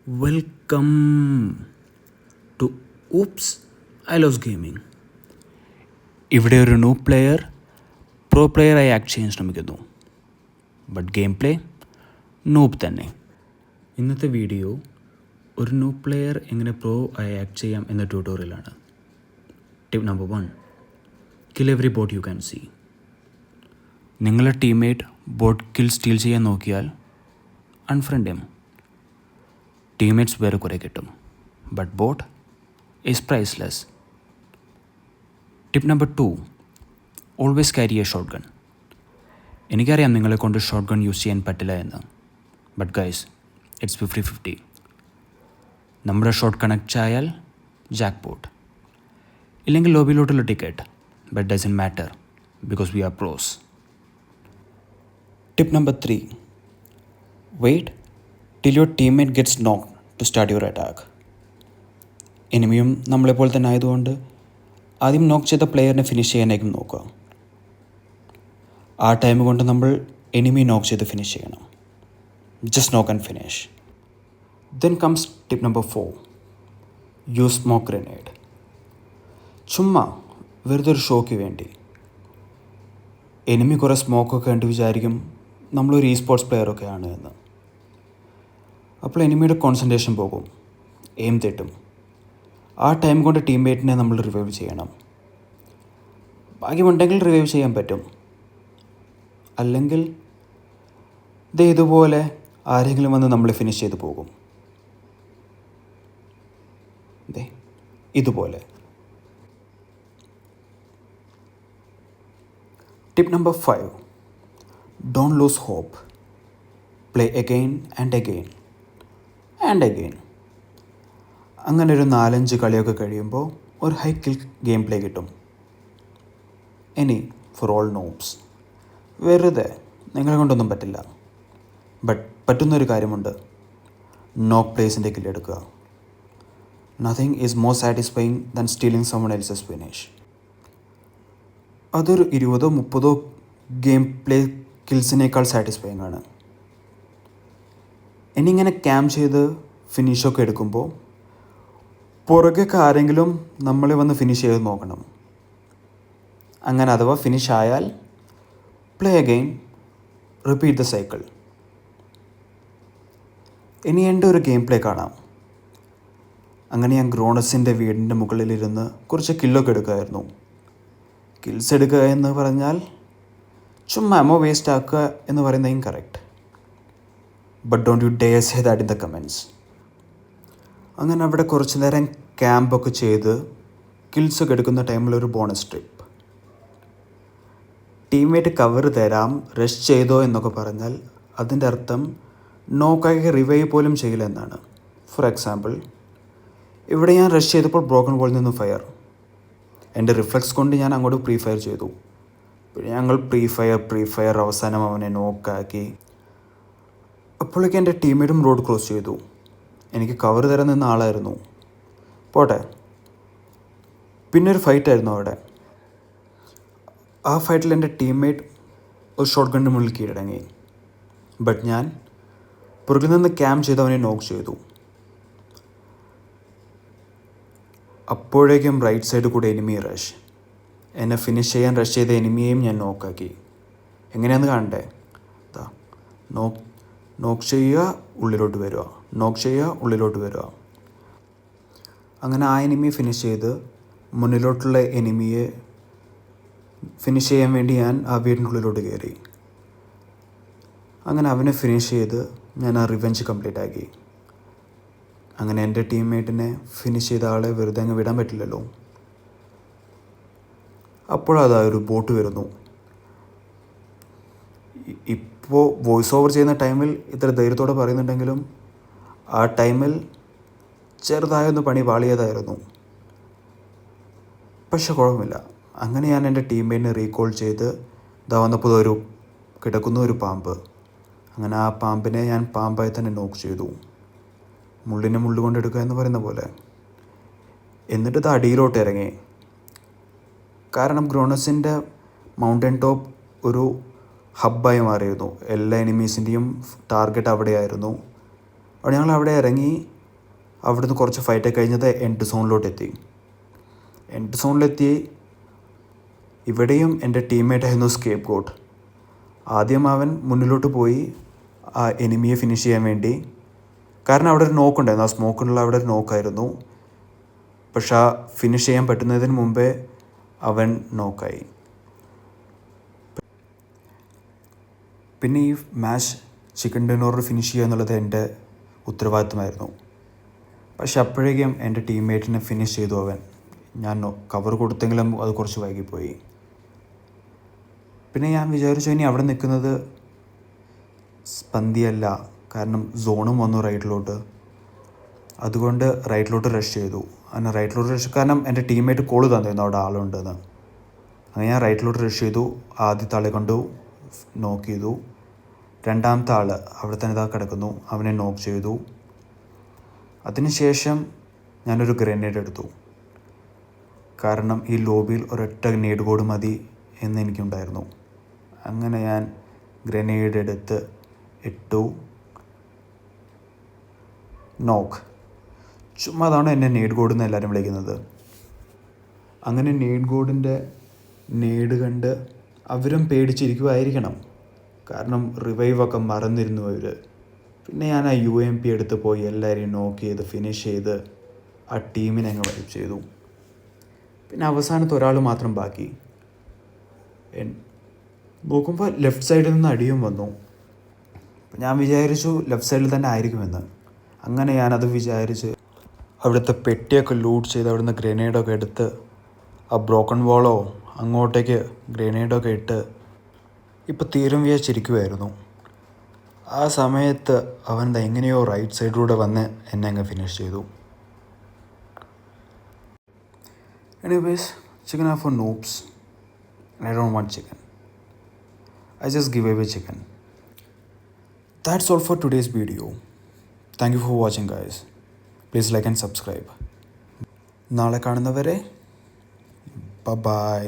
Welcome to Oops, I Loves Gaming. ഇവിടെ ഒരു new player pro പ്ലെയറായി act ചെയ്യാൻ ശ്രമിക്കുന്നു. ബട്ട് ഗെയിം പ്ലേ നൂബ് തന്നെ. ഇന്നത്തെ വീഡിയോ ഒരു ന്യൂ പ്ലെയർ എങ്ങനെ പ്രോ ആയി ആക്ട് ചെയ്യാം എന്ന ട്യൂട്ടോറിയലാണ്. Tip number 1, kill every bot you can see. നിങ്ങളുടെ ടീംമേറ്റ് ബോട്ട് കിൽ സ്റ്റീൽ ചെയ്യാൻ നോക്കിയാൽ അൺഫ്രണ്ട് ഹിം. ടീംമേറ്റ്സ് വേറെ കുറേ കിട്ടും, but bot is priceless. Tip number 2, always carry a shotgun. എനിക്കറിയാം നിങ്ങളെ കൊണ്ട് ഷോട്ട് ഗൺ യൂസ് ചെയ്യാൻ പറ്റില്ല എന്ന്, ബട്ട് ഗൈസ് ഇറ്റ്സ് 50-50. നമ്മുടെ ഷോട്ട് കണക്റ്റ് ആയാൽ ജാക്ക് പോട്ട്, ഇല്ലെങ്കിൽ ലോബിയിലോട്ടുള്ള ticket. But doesn't matter because we are pros. Tip number 3, wait till your teammate gets knocked to start your attack. എനിമിയും നമ്മളെപ്പോലെ തന്നെ ആയതുകൊണ്ട് ആദ്യം നോക്ക് ചെയ്ത പ്ലെയറിനെ ഫിനിഷ് ചെയ്യാനായിരിക്കും നോക്കുക. ആ ടൈം കൊണ്ട് നമ്മൾ എനിമി നോക്ക് ചെയ്ത് ഫിനിഷ് ചെയ്യണം. ജസ്റ്റ് നോക്ക് and finish. Then comes tip number 4, use smoke grenade. ചുമ്മാ വെറുതെ ഒരു ഷോയ്ക്ക് വേണ്ടി. എനിമി കുറേ സ്മോക്കൊക്കെ കണ്ട് വിചാരിക്കും നമ്മളൊരു ഇ സ്പോർട്സ് പ്ലെയറൊക്കെ ആണ് എന്ന്. അപ്പോൾ എനിമിയുടെ കോൺസെൻട്രേഷൻ പോകും, എയിം തെറ്റും. ആ ടൈം കൊണ്ട് ടീംമേറ്റിനെ നമ്മൾ റിവൈവ് ചെയ്യണം. ഭാഗ്യമുണ്ടെങ്കിൽ റിവൈവ് ചെയ്യാൻ പറ്റും, അല്ലെങ്കിൽ ഇതുപോലെ ആരെങ്കിലും വന്ന് നമ്മൾ ഫിനിഷ് ചെയ്ത് പോകും. ഇതുപോലെ. Tip number 5, don't lose hope. Play again and again and again. അങ്ങനെ ഒരു 4-5 കളിയൊക്കെ കഴിയുമ്പോൾ ഒരു ഹൈ കിൽ ഗെയിം പ്ലേ കിട്ടും. ഇനി ഫോർ ഓൾ നോബ്സ്, വെറുതെ നിങ്ങളെ കൊണ്ടൊന്നും പറ്റില്ല, ബട്ട് പറ്റുന്നൊരു കാര്യമുണ്ട്. നോക്ക് പ്ലേസിൻ്റെ കില്ലെടുക്കുക. Nothing is more satisfying than stealing someone else's finish. അതൊരു 20-30 ഗെയിം പ്ലേ കിൽസിനേക്കാൾ സാറ്റിസ്ഫൈങ് ആണ്. ഇനിയിങ്ങനെ ക്യാം ചെയ്ത് ഫിനിഷൊക്കെ എടുക്കുമ്പോൾ പുറകെയൊക്കെ ആരെങ്കിലും നമ്മളെ വന്ന് ഫിനിഷ് ചെയ്ത് നോക്കണം. അങ്ങനെ അഥവാ ഫിനിഷ് ആയാൽ play again, repeat the cycle. ഇനി എൻ്റെ ഒരു ഗെയിം പ്ലേ കാണാം. അങ്ങനെ ഞാൻ ഗ്രോണസിൻ്റെ വീടിൻ്റെ മുകളിലിരുന്ന് കുറച്ച് കില്ലൊക്കെ എടുക്കുമായിരുന്നു. കിൽസ് എടുക്കുക എന്ന് പറഞ്ഞാൽ ചുമ്മാ അമോ വേസ്റ്റ് ആക്കുക എന്ന് പറയുന്നതും correct. But don't you dare say that in the comments. അങ്ങനെ അവിടെ കുറച്ച് നേരം ക്യാമ്പൊക്കെ ചെയ്ത് കിൽസൊക്കെ എടുക്കുന്ന ടൈമിലൊരു ബോണസ് ട്രിപ്പ്. ടീംമേറ്റ് കവർ തരാം, റഷ് ചെയ്തോ എന്നൊക്കെ പറഞ്ഞാൽ അതിൻ്റെ അർത്ഥം നോക്കായി റിവൈവ് പോലും ചെയ്യില്ല എന്നാണ്. ഫോർ എക്സാമ്പിൾ, ഇവിടെ ഞാൻ റഷ് ചെയ്തപ്പോൾ ബ്രോക്കൺ ബോളിൽ നിന്ന് ഫയർ. എൻ്റെ റിഫ്ലക്സ് കൊണ്ട് ഞാൻ അങ്ങോട്ട് പ്രീ ഫയർ ചെയ്തു. പിന്നെ ഞങ്ങൾ പ്രീ ഫയർ അവസാനം അവനെ നോക്കാക്കി. അപ്പോഴേക്കും എൻ്റെ ടീംമേറ്റും റോഡ് ക്രോസ് ചെയ്തു. എനിക്ക് കവർ തരാൻ നിന്ന ആളായിരുന്നു. പോട്ടെ, പിന്നെ ഒരു ഫൈറ്റായിരുന്നു അവിടെ. ആ ഫൈറ്റിൽ എൻ്റെ ടീംമേറ്റ് ഒരു ഷോട്ട് ഗണ്ണിന് മുന്നിൽ കീഴടങ്ങി. ബട്ട് ഞാൻ പുറകിൽ നിന്ന് ക്യാം ചെയ്ത് അവനെ നോക്ക് ചെയ്തു. അപ്പോഴേക്കും റൈറ്റ് സൈഡിൽ കൂടെ എനിമി റഷ്. എന്നെ ഫിനിഷ് ചെയ്യാൻ റഷ് ചെയ്ത എനിമിയെയും ഞാൻ നോക്കാക്കി. എങ്ങനെയാണെന്ന് കാണണ്ടേ? നോക്ക് ചെയ്യുക, ഉള്ളിലോട്ട് വരിക, നോക്ക് ചെയ്യുക, ഉള്ളിലോട്ട് വരിക. അങ്ങനെ ആ എനിമിയെ ഫിനിഷ് ചെയ്ത് മുന്നിലോട്ടുള്ള എനിമിയെ ഫിനിഷ് ചെയ്യാൻ വേണ്ടി ഞാൻ ആ വീടിൻ്റെ ഉള്ളിലോട്ട് കയറി. അങ്ങനെ അവനെ ഫിനിഷ് ചെയ്ത് ഞാൻ ആ റിവെഞ്ച് കംപ്ലീറ്റ് ആക്കി. അങ്ങനെ എൻ്റെ ടീംമേറ്റിനെ ഫിനിഷ് ചെയ്ത ആളെ വെറുതെ അങ്ങ് വിടാൻ പറ്റില്ലല്ലോ. അപ്പോഴതാ ഒരു ബോട്ട് വരുന്നു. ഇപ്പോൾ വോയിസ് ഓവർ ചെയ്യുന്ന ടൈമിൽ ഇത്ര ധൈര്യത്തോടെ പറയുന്നുണ്ടെങ്കിലും ആ ടൈമിൽ ചെറുതായൊന്ന് പണി പാളിയതായിരുന്നു. പക്ഷെ കുഴപ്പമില്ല. അങ്ങനെ ഞാൻ എൻ്റെ ടീംമേറ്റിനെ റീകോൾ ചെയ്ത് വന്നപ്പോൾ കിടക്കുന്ന ഒരു പാമ്പ്. അങ്ങനെ ആ പാമ്പിനെ ഞാൻ പാമ്പായി തന്നെ നോക്ക് ചെയ്തു. മുള്ളിനെ മുള്ളുകൊണ്ട് എടുക്കുക എന്ന് പറയുന്ന പോലെ. എന്നിട്ട് അടിയിലോട്ട് ഇറങ്ങി. കാരണം ഗ്രോണസിൻ്റെ മൗണ്ടൻ ടോപ്പ് ഒരു ഹബ്ബായി മാറിയിരുന്നു. എല്ലാ എനിമീസിൻ്റെയും ടാർഗറ്റ് അവിടെയായിരുന്നു. അവിടെ ഞങ്ങൾ അവിടെ ഇറങ്ങി അവിടുന്ന് കുറച്ച് ഫൈറ്റൊക്കെ കഴിഞ്ഞത് എൻഡ് സോണിലോട്ടെത്തി. എൻഡ് സോണിലെത്തി ഇവിടെയും എൻ്റെ ടീംമേറ്റായിരുന്നു സ്കേപ്പ് ഗോട്ട്. ആദ്യം അവൻ മുന്നിലോട്ട് പോയി ആ എനിമിയെ ഫിനിഷ് ചെയ്യാൻ വേണ്ടി. കാരണം അവിടെ ഒരു നോക്കുണ്ടായിരുന്നു, ആ സ്മോക്കിനുള്ള അവിടെ ഒരു നോക്കായിരുന്നു. പക്ഷെ ആ ഫിനിഷ് ചെയ്യാൻ പറ്റുന്നതിന് മുമ്പേ അവൻ നോക്കായി. പിന്നെ ഈ മാച്ച് ചിക്കൻ ഡിന്നർ ഫിനിഷ് ചെയ്യുക എന്നുള്ളത് എൻ്റെ ഉത്തരവാദിത്തമായിരുന്നു. പക്ഷെ അപ്പോഴേക്കും എൻ്റെ ടീംമേറ്റിനെ ഫിനിഷ് ചെയ്തു അവൻ. ഞാൻ കവർ കൊടുത്തെങ്കിലും അത് കുറച്ച് വൈകിപ്പോയി. പിന്നെ ഞാൻ വിചാരിച്ചു ഇനി അവിടെ നിൽക്കുന്നത് പന്തിയല്ല, കാരണം സോണും വന്നു റൈറ്റിലോട്ട്. അതുകൊണ്ട് റൈറ്റിലോട്ട് റഷ് ചെയ്തു. അങ്ങനെ റൈറ്റിലോട്ട് റഷ്, കാരണം എൻ്റെ ടീംമേറ്റ് കോള് തന്നിരുന്നു അവിടെ ആളുണ്ടെന്ന്. അങ്ങനെ ഞാൻ റൈറ്റിലോട്ട് റഷ് ചെയ്തു. ആദ്യത്തെ ആളെ കൊണ്ട് നോക്ക് ചെയ്തു. രണ്ടാമത്തെ ആൾ അവിടെ തന്നെ ഇതാ കിടക്കുന്നു, അവനെ നോക്ക് ചെയ്തു. അതിനുശേഷം ഞാനൊരു ഗ്രനേഡ് എടുത്തു. കാരണം ഈ ലോബിയിൽ ഒരൊറ്റ നേഡ് കോഡ് മതി എന്ന് എനിക്കുണ്ടായിരുന്നു. അങ്ങനെ ഞാൻ ഗ്രനേഡ് എടുത്ത് ഇട്ടു. നോക്ക്. ചുമ്മാ അതാണ് എന്നെ നേഡ് കോഡ് എന്ന് എല്ലാവരും വിളിക്കുന്നത്. അങ്ങനെ നേഡ് കോഡിൻ്റെ നേഡ് കണ്ട് അവരും പേടിച്ചിരിക്കുമായിരിക്കണം. കാരണം റിവൈവൊക്കെ മറന്നിരുന്നു അവർ. പിന്നെ ഞാൻ ആ UMP എടുത്ത് പോയി എല്ലാവരെയും നോക്ക് ചെയ്ത് ഫിനിഷ് ചെയ്ത് ആ ടീമിനെ അങ്ങ് വൈപ്പ് ചെയ്തു. പിന്നെ അവസാനത്തെ ഒരാൾ മാത്രം ബാക്കി. നോക്കുമ്പോൾ ലെഫ്റ്റ് സൈഡിൽ നിന്ന് അടിയും വന്നു. ഞാൻ വിചാരിച്ചു ലെഫ്റ്റ് സൈഡിൽ തന്നെ ആയിരിക്കുമെന്ന്. അങ്ങനെ ഞാനത് വിചാരിച്ച് അവിടുത്തെ പെട്ടിയൊക്കെ ലൂട്ട് ചെയ്ത് അവിടുന്ന് ഗ്രനേഡൊക്കെ എടുത്ത് ആ ബ്രോക്കൺ വാളോ അങ്ങോട്ടേക്ക് ഗ്രനേഡൊക്കെ ഇട്ട് ഇപ്പോൾ തീരും വിചാരിച്ചിരിക്കുമായിരുന്നു. ആ സമയത്ത് അവൻ എങ്ങനെയോ റൈറ്റ് സൈഡിലൂടെ വന്ന് എന്നെ അങ്ങ് ഫിനിഷ് ചെയ്തു. Anyways, chicken are for noobs and I don't want chicken. I just give away chicken. That's all for today's video. Thank you for watching, guys. Please like and subscribe. നാളെ കാണുന്നവരെ by.